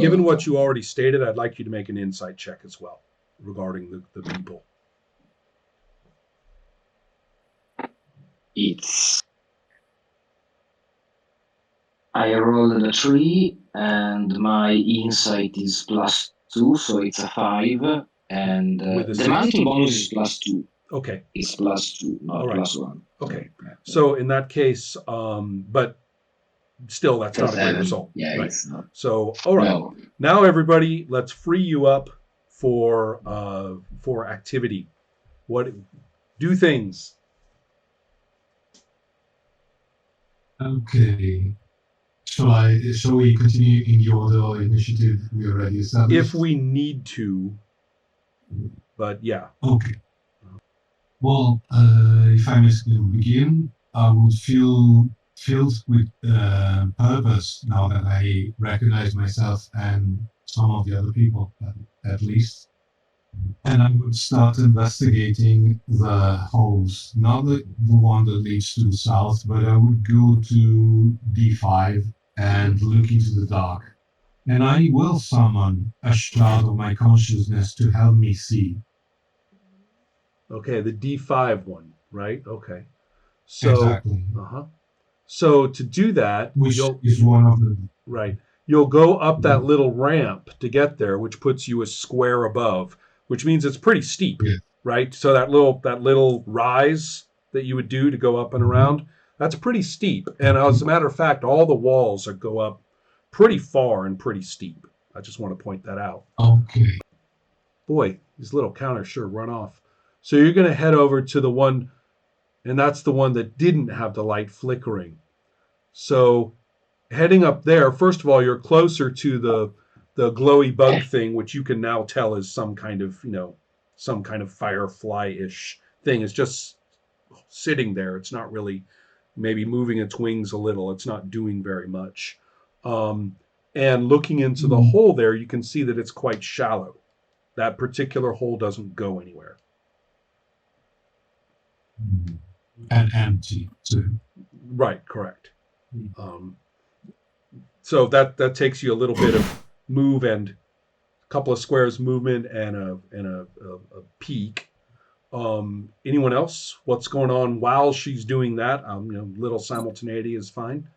given what you already stated, I'd like you to make an insight check as well regarding the people. I rolled a 3 and my insight is +2, so it's a 5. And the mounting bonus is +2. Okay. It's +2, not +1. Okay. So in that case, but still, that's not a great result. Yeah, right. It's not. So, all right. No. Now, everybody, let's free you up for activity. Do things. Okay. Shall we continue in the order of initiative we already established? If we need to, but yeah. Okay. Well, if I may begin, I would feel filled with purpose now that I recognize myself and some of the other people, at least. And I would start investigating the holes, not the one that leads to the south, but I would go to D5 and look into the dark. And I will summon a shard of my consciousness to help me see. Okay, the D5 one, right? Okay. So, exactly. So to do that, which is one of the right. You'll go up that little ramp to get there, which puts you a square above, which means it's pretty steep, right? So that little rise that you would do to go up and around, that's pretty steep. And as a matter of fact, all the walls go up pretty far and pretty steep. I just want to point that out. Okay. Boy, these little counters sure run off. So you're going to head over to the one, and that's the one that didn't have the light flickering. So heading up there, first of all, you're closer to the glowy bug thing, which you can now tell is some kind of firefly-ish thing. It's just sitting there. It's not really maybe moving its wings a little. It's not doing very much. And looking into the hole there, you can see that it's quite shallow. That particular hole doesn't go anywhere. And empty too. Right, correct. So that takes you a little bit of move and a couple of squares movement and a peek. Anyone else? What's going on while she's doing that? Little simultaneity is fine.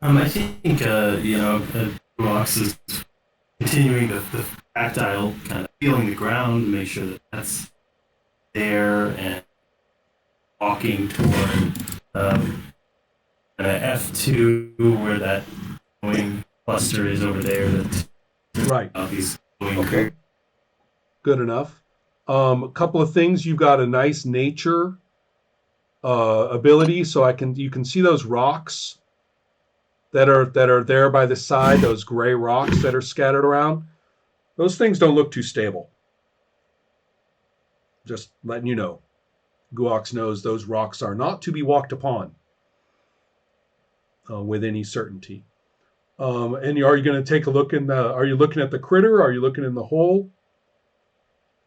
I think Rox is continuing the tactile, kind of feeling the ground to make sure that that's there, and walking toward F2 where that glowing cluster is over there. Right. He's going okay. Good enough. A couple of things. You've got a nice nature ability, so you can see those rocks that are there by the side, those gray rocks that are scattered around. Those things don't look too stable. Just letting you know. Guox knows those rocks are not to be walked upon with any certainty. And are you going to take a look are you looking at the critter? Are you looking in the hole?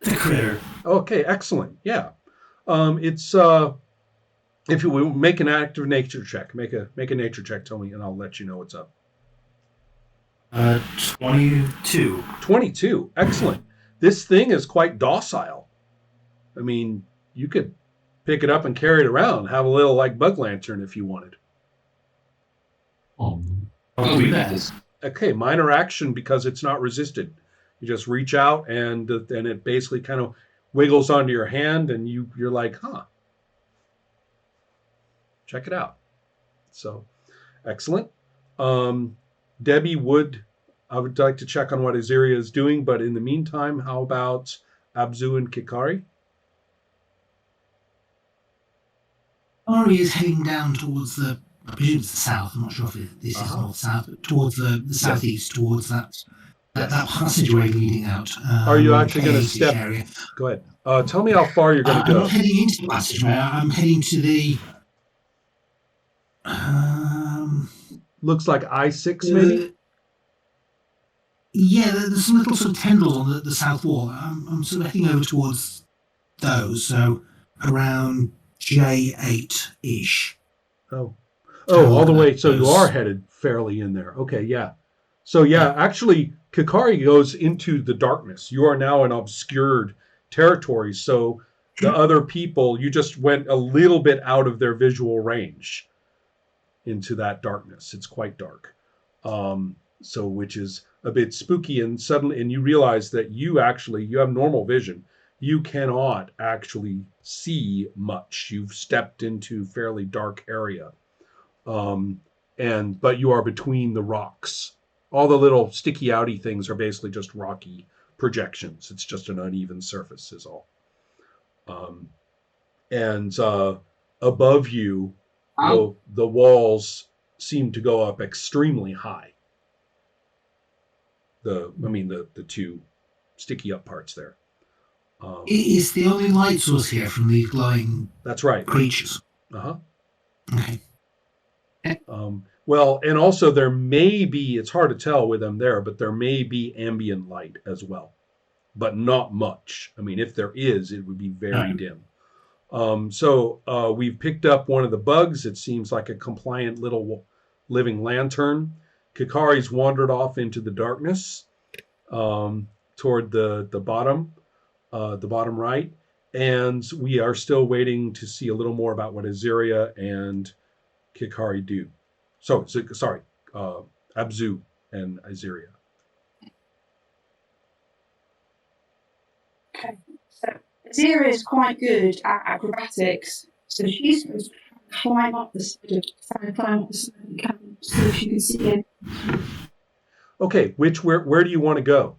The critter. Okay, excellent. Yeah. It's if you will make an active nature check, make a nature check, tell me, and I'll let you know what's up. 22. 22. Excellent. This thing is quite docile. I mean, you could pick it up and carry it around, have a little bug lantern if you wanted. I'll do that. Okay, minor action because it's not resisted. You just reach out and it basically kind of wiggles onto your hand, and you're like, huh. Check it out. So, excellent. Debbie I would like to check on what Aziria is doing, but in the meantime, how about Abzu and Kikari? Kikari is heading down towards I presume it's the south. I'm not sure if this is north-south, but towards the southeast, towards that passageway leading out. Are you actually going to step? Area. Go ahead. Tell me how far you're going to go. I'm not heading into the passageway. I'm heading to the. Looks like I-6 maybe? Yeah, there's some little sort of tendrils on the south wall. I'm sort of heading over towards those, so around J8-ish. Oh. Oh, all the way. So you are those- headed fairly in there. Okay, yeah. So yeah, actually, Kikari goes into the darkness. You are now in obscured territory. So the other people, you just went a little bit out of their visual range into that darkness. It's quite dark. So which is a bit spooky, and suddenly, and you realize that you have normal vision. You cannot actually see much. You've stepped into fairly dark area. But you are between the rocks. All the little sticky outy things are basically just rocky projections. It's just an uneven surface is all. And above you, the walls seem to go up extremely high. The two sticky up parts there. Is the only light source here from the glowing That's right. creatures? Uh-huh. Okay. Well, and also there may be, it's hard to tell with them there, but there may be ambient light as well, but not much. I mean, if there is, it would be very dim. So we've picked up one of the bugs. It seems like a compliant little living lantern. Kikari's wandered off into the darkness toward the bottom right. And we are still waiting to see a little more about what Aziria and Kikari do. Abzu and Aziria. Okay, so Azira is quite good at acrobatics, so she's supposed to climb up the side of the cabin so she can see it. Okay, where do you want to go?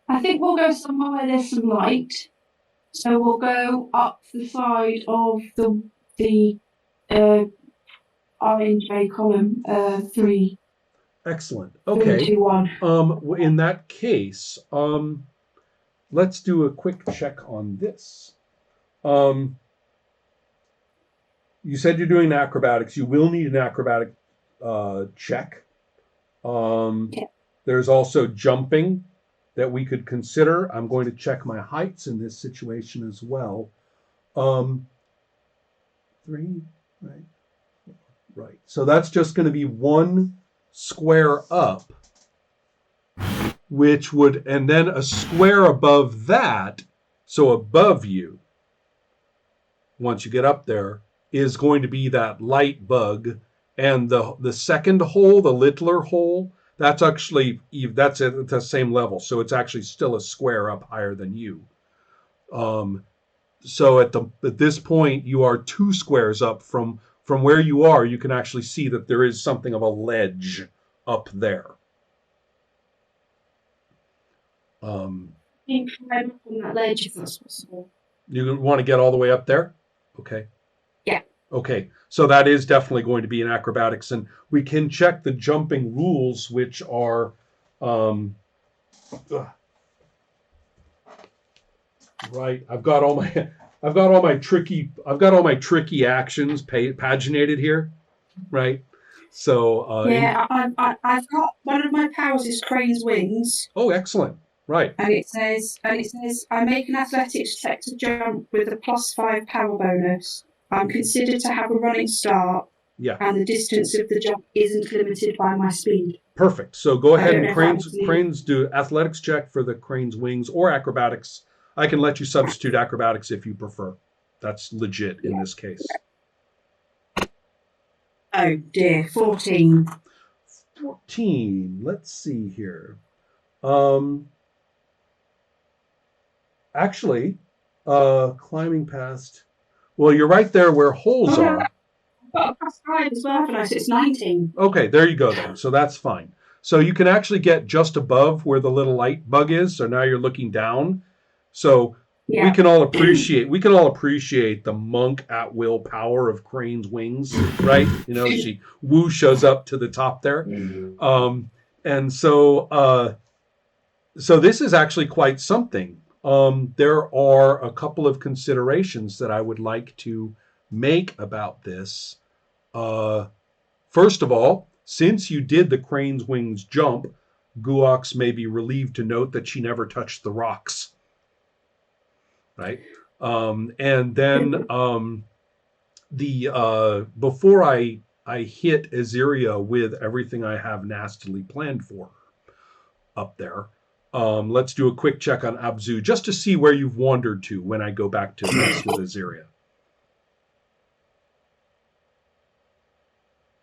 I think we'll go somewhere where there's some light. So we'll go up the side of the INJ column 3. Excellent. Okay. 3, 2, 1. In that case, let's do a quick check on this. You said you're doing acrobatics. You will need an acrobatic check. Yeah. There's also jumping that we could consider. I'm going to check my heights in this situation as well. 3, right? Right. So that's just going to be 1 square up, which would, and then a square above that, so above you, once you get up there, is going to be that light bug. And the second hole, the littler hole, that's actually, that's at the same level. So it's actually still a square up higher than you. So at this point, you are 2 squares up from where you are. You can actually see that there is something of a ledge up there. You can climb up on that ledge if that's possible. You want to get all the way up there? Okay. Yeah. Okay, so that is definitely going to be in acrobatics, and we can check the jumping rules, which are right. I've got all my tricky actions paginated here, right? So I've got one of my powers is Crane's Wings. Oh, excellent! Right. And it says I make an athletics check to jump with a +5 power bonus. I'm considered to have a running start. Yeah. And the distance of the jump isn't limited by my speed. Perfect. So go ahead and Cranes do athletics check for the Crane's Wings or acrobatics. I can let you substitute acrobatics if you prefer. That's legit in this case. Oh dear, 14. 14. Let's see here. Actually, climbing past. Well, you're right there where holes are. I've got a +5 as well, haven't I? So it's 19. Okay, there you go then. So that's fine. So you can actually get just above where the little light bug is. So now you're looking down. So we can all appreciate the monk at will power of Crane's Wings, right? You know, she shows up to the top there. And so so this is actually quite something. There are a couple of considerations that I would like to make about this. First of all, since you did the Crane's Wings jump, Guox may be relieved to note that she never touched the rocks. Right? And then before I hit Aziria with everything I have nastily planned for her up there, let's do a quick check on Abzu just to see where you've wandered to when I go back to mess with Aziria.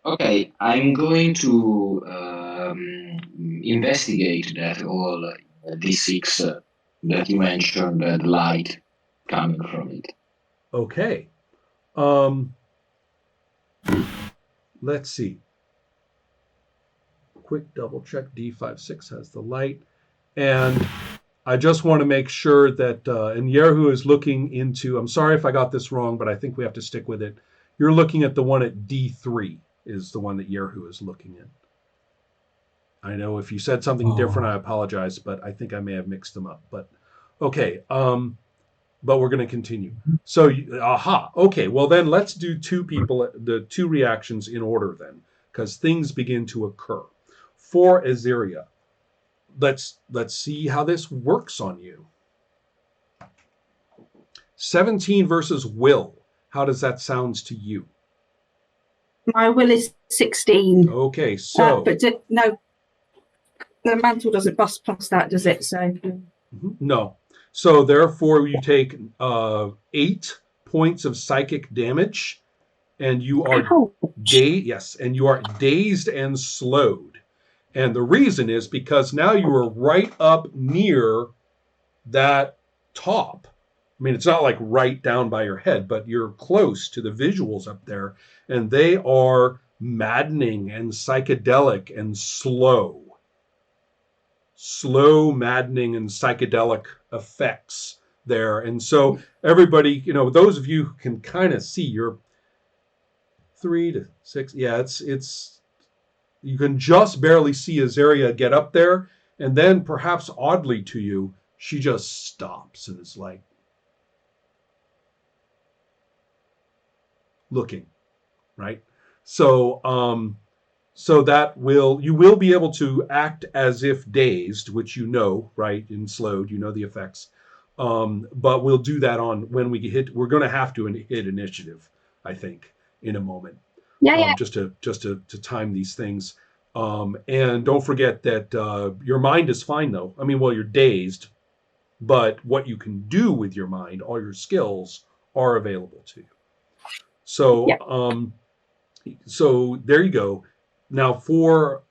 Okay, I'm going to investigate that whole D6 that you mentioned, the light coming from it. Okay. Let's see. Quick double check. D56 has the light. And I just want to make sure that, and Yerhu is looking into, I'm sorry if I got this wrong, but I think we have to stick with it. You're looking at the one at D3 is the one that Yerhu is looking at. I know if you said something different, I apologize, but I think I may have mixed them up. But okay, but we're going to continue. So, okay, well then let's do the two reactions in order then, because things begin to occur. For Aziria, let's see how this works on you. 17 versus will. How does that sound to you? My will is 16. Okay, so but no, the mantle doesn't bust plus that, does it? So no. So therefore, you take 8 points of psychic damage, and you are and you are dazed and slowed. And the reason is because now you are right up near that top. I mean, it's not like right down by your head, but you're close to the visuals up there, and they are maddening and psychedelic and slow. Slow, maddening, and psychedelic effects there. And so everybody, those of you who can kind of see, you're 3 to 6. Yeah, it's you can just barely see Azaria get up there, and then perhaps oddly to you, she just stops and is like looking, right? So that you will be able to act as if dazed, which right, and slowed, the effects. But we'll do that when we we're going to have to hit initiative, I think, in a moment. Yeah. Just to time these things. And don't forget that your mind is fine, though. I mean, well, you're dazed, but what you can do with your mind, all your skills are available to you. So, so there you go. Now for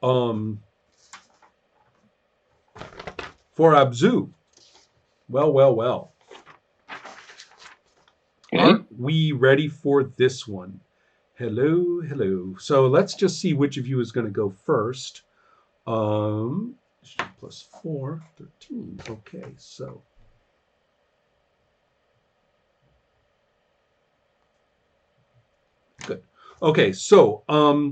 Abzu, well. Okay. Aren't we ready for this one? Hello. So let's just see which of you is going to go first. +4, 13. Okay, so. Good. Okay, so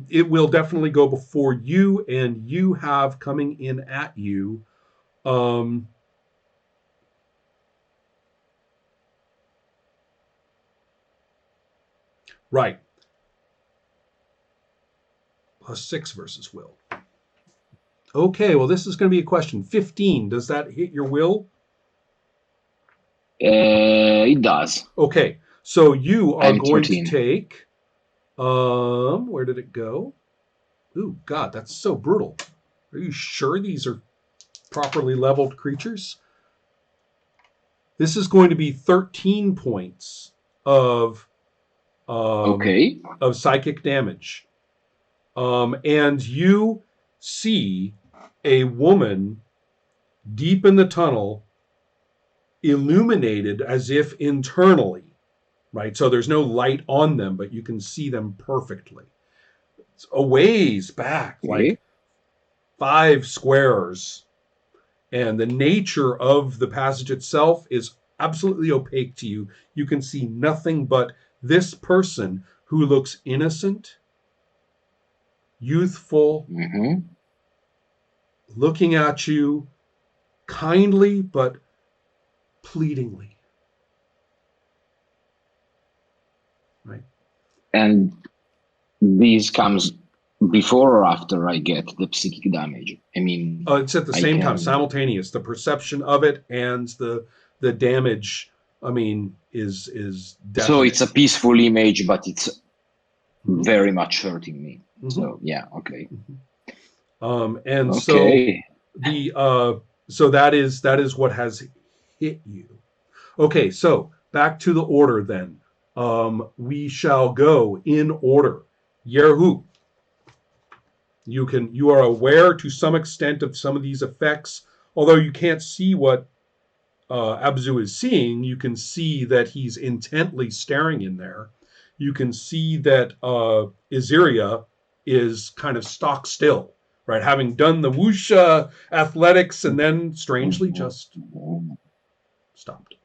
it will definitely go before you, and you have coming in at you. Right. +6 versus will. Okay, well, this is going to be a question. 15, does that hit your will? It does. Okay, so you are going 13. to take... where did it go? Ooh, God, that's so brutal. Are you sure these are properly leveled creatures? This is going to be 13 points of psychic damage. And you see a woman deep in the tunnel, illuminated as if internally. Right, so there's no light on them, but you can see them perfectly. It's a ways back, like 5 squares. And the nature of the passage itself is absolutely opaque to you. You can see nothing but this person who looks innocent, youthful, looking at you kindly but pleadingly. Right. And this comes before or after I get the psychic damage? I mean, it's at the same time, simultaneous. The perception of it and the damage I mean, is So definite. it's a peaceful image, but it's very much hurting me. So yeah, okay. And Okay. so that is what has hit you. Okay, so back to the order then. We shall go in order. Yerhu, you are aware to some extent of some of these effects, although you can't see what Abzu is seeing. You can see that he's intently staring in there. You can see that Iziria is kind of stock still, right? Having done the whoosh athletics and then strangely just stopped.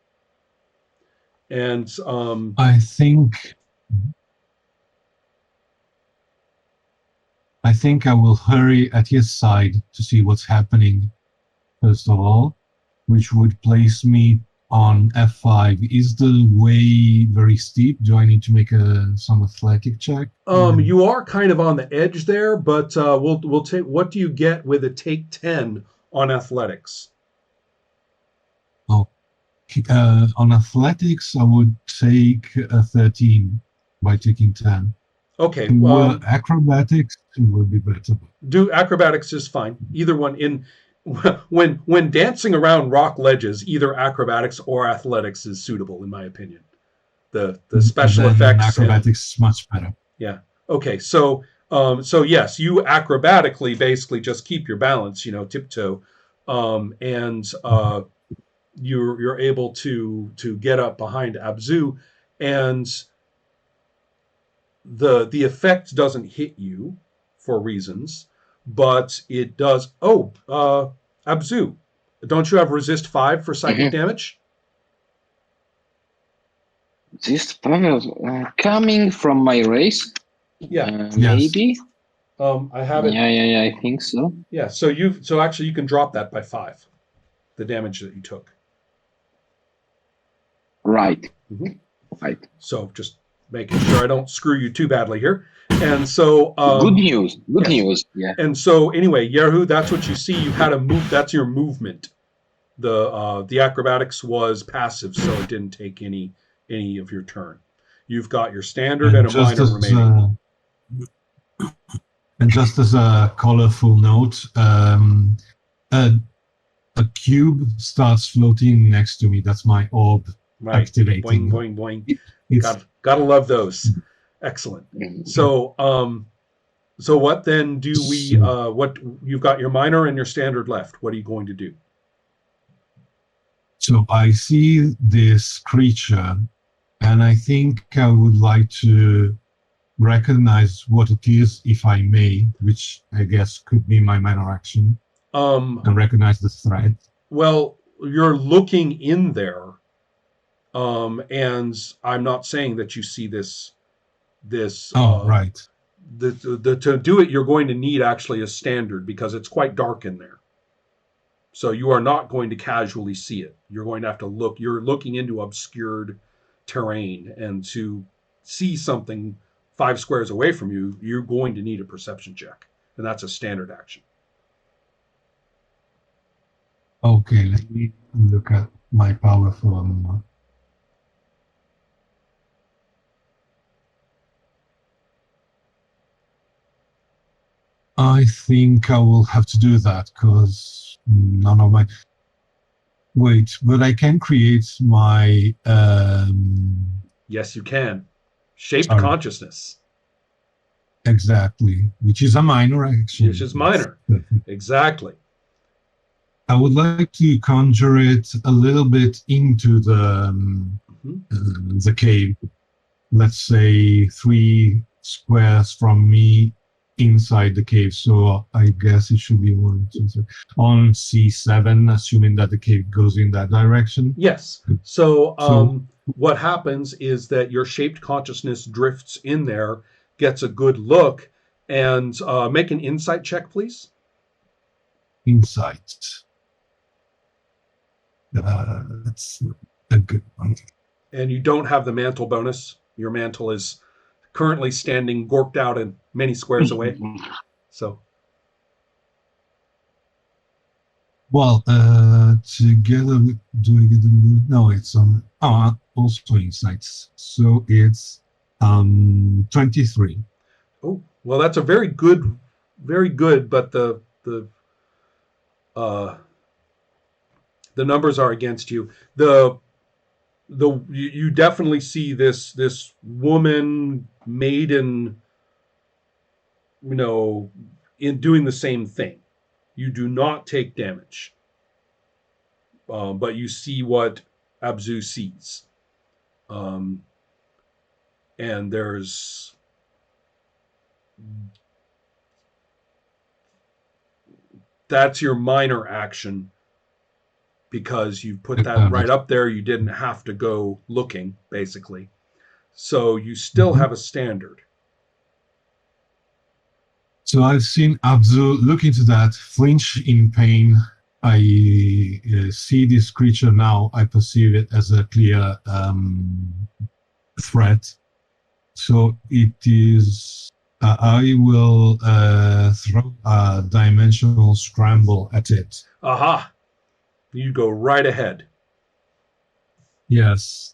And I think I will hurry at his side to see what's happening, first of all, which would place me on F5. Is the way very steep? Do I need to make some athletic check? You are kind of on the edge there, but we'll take. What do you get with a take 10 on athletics? Oh, on athletics, I would take a 13 by taking 10. Okay. Acrobatics would be better. Do acrobatics is fine. Either one. In when dancing around rock ledges, either acrobatics or athletics is suitable, in my opinion. The special effects. Acrobatics is much better. Yeah. Okay. So yes, you acrobatically basically just keep your balance, tiptoe, and you're able to get up behind Abzu, and the effect doesn't hit you for reasons, but it does. Oh, Abzu, don't you have resist 5 for psychic damage? Resist 5 coming from my race. Yeah, maybe. I have it. Yeah, I think so. Yeah, so actually you can drop that by 5, the damage that you took. Right. Right. So just making sure I don't screw you too badly here. And so good news. Good news. Yeah. And so anyway, Yerhu, that's what you see. You had a move. That's your movement. The acrobatics was passive, so it didn't take any of your turn. You've got your standard and a minor remaining. And just as a colorful note, a cube starts floating next to me. That's my orb activating. Boing, boing, boing. Gotta love those. Excellent. So what then do we? What you've got your minor and your standard left. What are you going to do? So I see this creature, and I think I would like to recognize what it is, if I may, which I guess could be my minor action, and recognize the threat. Well, you're looking in there, and I'm not saying that you see this. Right. To do it, you're going to need actually a standard because it's quite dark in there. So you are not going to casually see it. You're going to have to look. You're looking into obscured terrain, and to see something 5 squares away from you, you're going to need a perception check, and that's a standard action. Okay, let me look at my power for a moment. I think I will have to do that because none of my... Wait, but I can create my... Yes, you can. Shaped consciousness. Exactly, which is a minor action. Which is minor. Exactly. I would like to conjure it a little bit into the cave. Let's say 3 squares from me inside the cave. So I guess it should be 1, 2, 3. On C7, assuming that the cave goes in that direction. Yes. So what happens is that your shaped consciousness drifts in there, gets a good look, and make an insight check, please. Insight. That's a good one. And you don't have the mantle bonus. Your mantle is currently standing gorked out and many squares away. So Well, together with, do I get the move? No, it's on. Also insights. So it's 23. Oh, well, that's a very good, but uh, the numbers are against you. You definitely see this woman maiden, in doing the same thing. You do not take damage, but you see what Abzu sees, um, and that's your minor action because you put that right up there. You didn't have to go looking, basically. So you still have a standard. So I've seen Abzu look into that, flinch in pain. I see this creature now. I perceive it as a clear threat. So it is. I will throw a dimensional scramble at it. Aha! You go right ahead. Yes,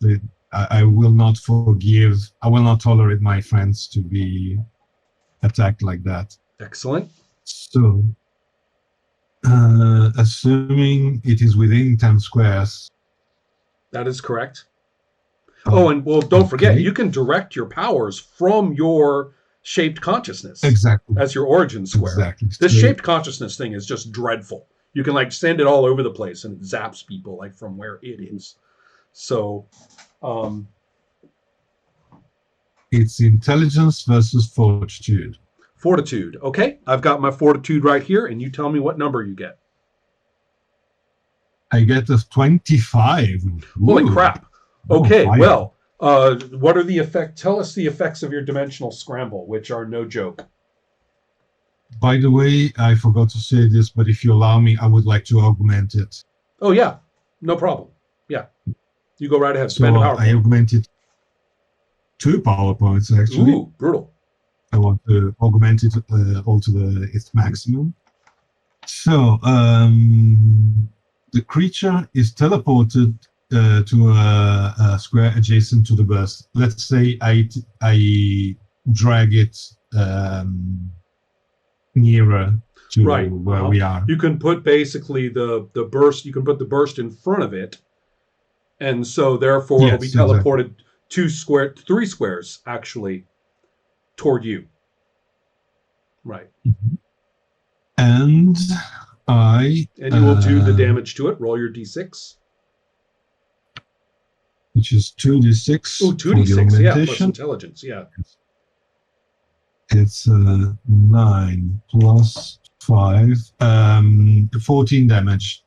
I will not forgive. I will not tolerate my friends to be attacked like that. Excellent. So, assuming it is within 10 squares. That is correct. And don't forget, you can direct your powers from your shaped consciousness. Exactly. As your origin square. Exactly. This shaped consciousness thing is just dreadful. You can send it all over the place and it zaps people from where it is. So, it's intelligence versus fortitude. Fortitude. Okay, I've got my fortitude right here, and you tell me what number you get. I get a 25. Holy crap. Okay, well, what are the effects? Tell us the effects of your dimensional scramble, which are no joke. By the way, I forgot to say this, but if you allow me, I would like to augment it. Oh, yeah. No problem. Yeah. You go right ahead. So I augmented 2 power points, actually. Ooh, brutal. I want to augment it all to its maximum. So the creature is teleported to a square adjacent to the burst. Let's say I drag it nearer to where we are. You can put basically the burst. You can put the burst in front of it, and so therefore it'll be teleported 3 squares actually toward you. Right. Mm-hmm. And you will do the damage to it. Roll your d6. Which is 2d6. Oh, 2d6, yeah, plus intelligence, yeah. It's 9 plus 5, 14 damage.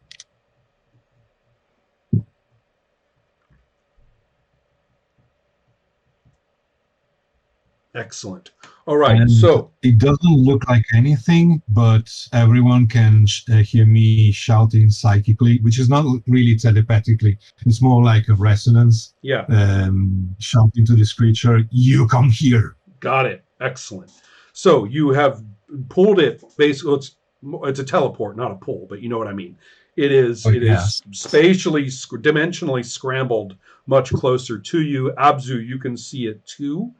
Excellent. All right, and so it doesn't look like anything, but everyone can hear me shouting psychically, which is not really telepathically. It's more like a resonance. Yeah. Shouting to this creature, "You come here." Got it. Excellent. So you have pulled it. Basically, it's a teleport, not a pull, but you know what I mean. It is spatially, dimensionally scrambled much closer to you. Abzu, you can see it too.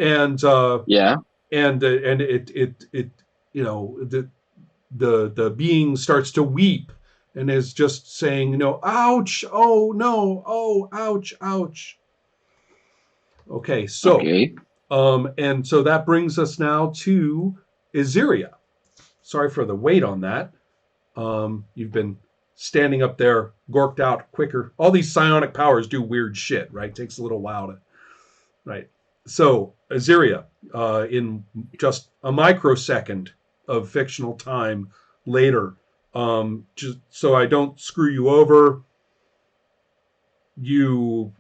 And and it the being starts to weep and is just saying, ouch, oh no, oh ouch, ouch. Okay, so and so that brings us now to Iziria. Sorry for the wait on that. You've been standing up there, gorked out quicker. All these psionic powers do weird shit, right? Takes a little while to, right? So, Iziria, in just a microsecond of fictional time later, just so I don't screw you over, you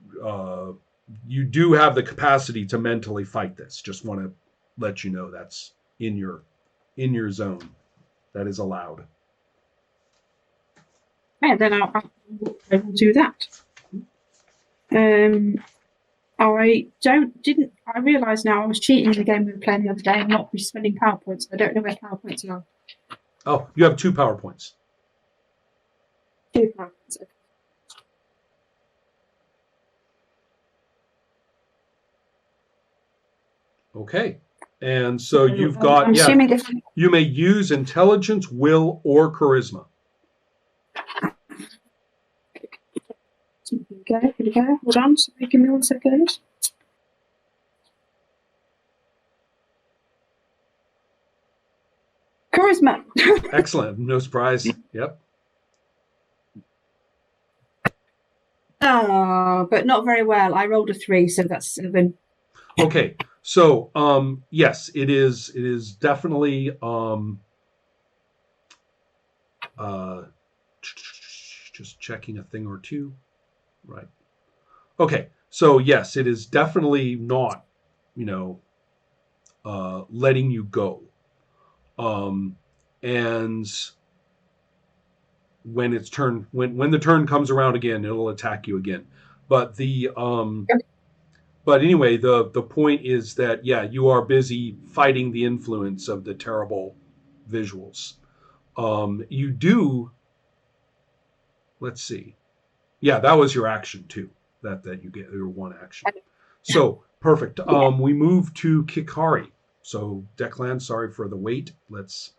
do have the capacity to mentally fight this. Just want to let you know that's in your zone. That is allowed. Yeah, then I will do that. I realise now I was cheating in the game we were playing the other day and not spending PowerPoints. I don't know where PowerPoints are. Oh, you have 2 PowerPoints. 2 pounds. Okay. And so you've got, I'm assuming if you may use intelligence, will, or charisma. Here we go. Hold on. Sorry, give me 1 second. Charisma. Excellent. No surprise. Yep. Oh, but not very well. I rolled a 3, so that's 7. Okay. So, yes, it is definitely, just checking a thing or two. Right. Okay. So yes, it is definitely not, letting you go. And when its turn, when the turn comes around again, it'll attack you again. But but anyway, the point is that, yeah, you are busy fighting the influence of the terrible visuals. You do, let's see. Yeah, that was your action too. That you get your 1 action. So perfect. We move to Kikari. So Declan, sorry for the wait. Let's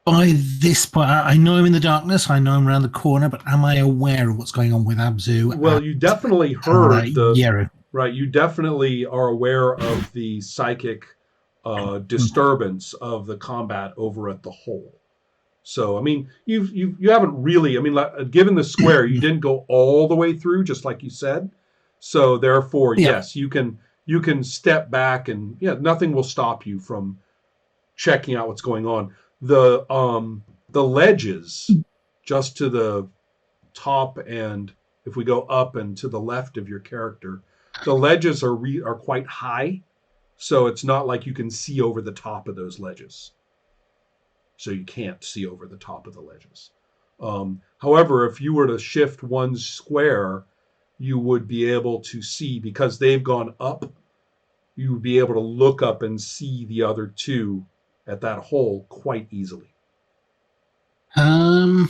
By this point, I know I'm in the darkness. I know I'm around the corner, but am I aware of what's going on with Abzu? Well, you definitely heard Yeru. Right. You definitely are aware of the psychic disturbance of the combat over at the hole. So, I mean, you haven't really. I mean, given the square, you didn't go all the way through, just like you said. So, therefore, yes, you can step back, and nothing will stop you from checking out what's going on. The ledges just to the top, and if we go up and to the left of your character, the ledges are quite high, so it's not like you can see over the top of those ledges. So you can't see over the top of the ledges. However, if you were to shift 1 square, you would be able to see, because they've gone up, you would be able to look up and see the other 2 at that hole quite easily. Could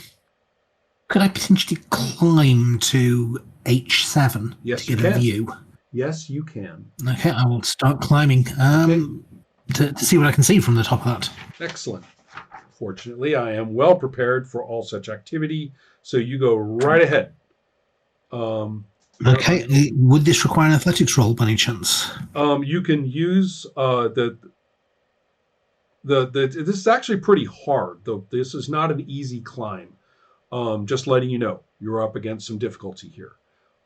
I potentially climb to H7 Yes, to get a view? Yes, you can. Okay, I will start climbing to see what I can see from the top of that. Excellent. Fortunately, I am well prepared for all such activity, so you go right ahead. Okay, would this require an athletics roll by any chance? You can use this is actually pretty hard, though. This is not an easy climb. Just letting you know, you're up against some difficulty here.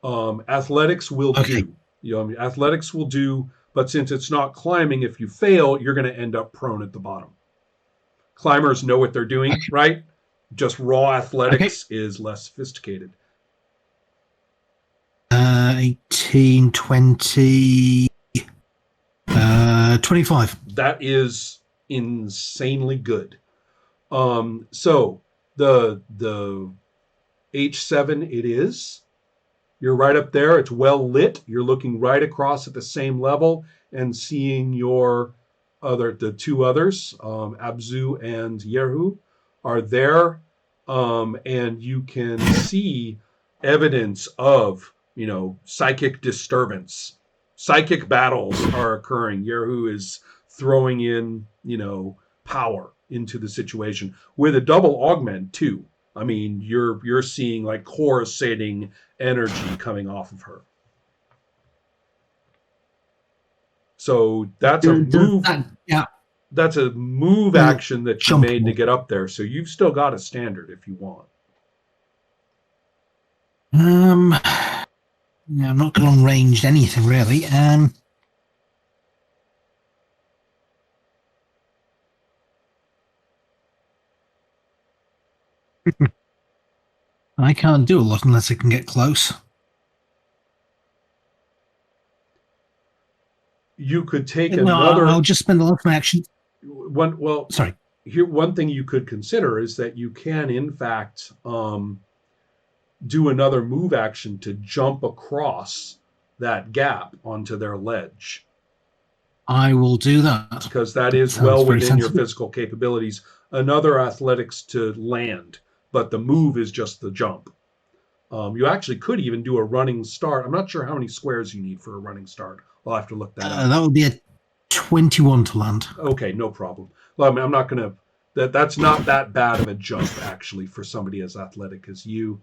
Athletics will do. Athletics will do, but since it's not climbing, if you fail, you're going to end up prone at the bottom. Climbers know what they're doing, right? Just raw athletics is less sophisticated. 18, 20, 25. That is insanely good. So the H7 it is. You're right up there. It's well lit. You're looking right across at the same level and seeing the 2 others, Abzu and Yeru, are there, and you can see evidence of psychic disturbance. Psychic battles are occurring. Yeru is throwing in power into the situation with a double augment too. I mean, you're seeing like coruscating energy coming off of her. So that's a move. That's a move action that you made to get up there. So you've still got a standard if you want. I'm not long ranged anything really. I can't do a lot unless I can get close. You could take another. I'll just spend a lot of my action. Sorry. Here, one thing you could consider is that you can, in fact, do another move action to jump across that gap onto their ledge. I will do that. Because that is Sounds well very within your sensible. physical capabilities. Another athletics to land, but the move is just the jump. You actually could even do a running start. I'm not sure how many squares you need for a running start. I'll have to look that up. That would be a 21 to land. Okay, no problem. Well, I mean, I'm not going to... That's not that bad of a jump, actually, for somebody as athletic as you.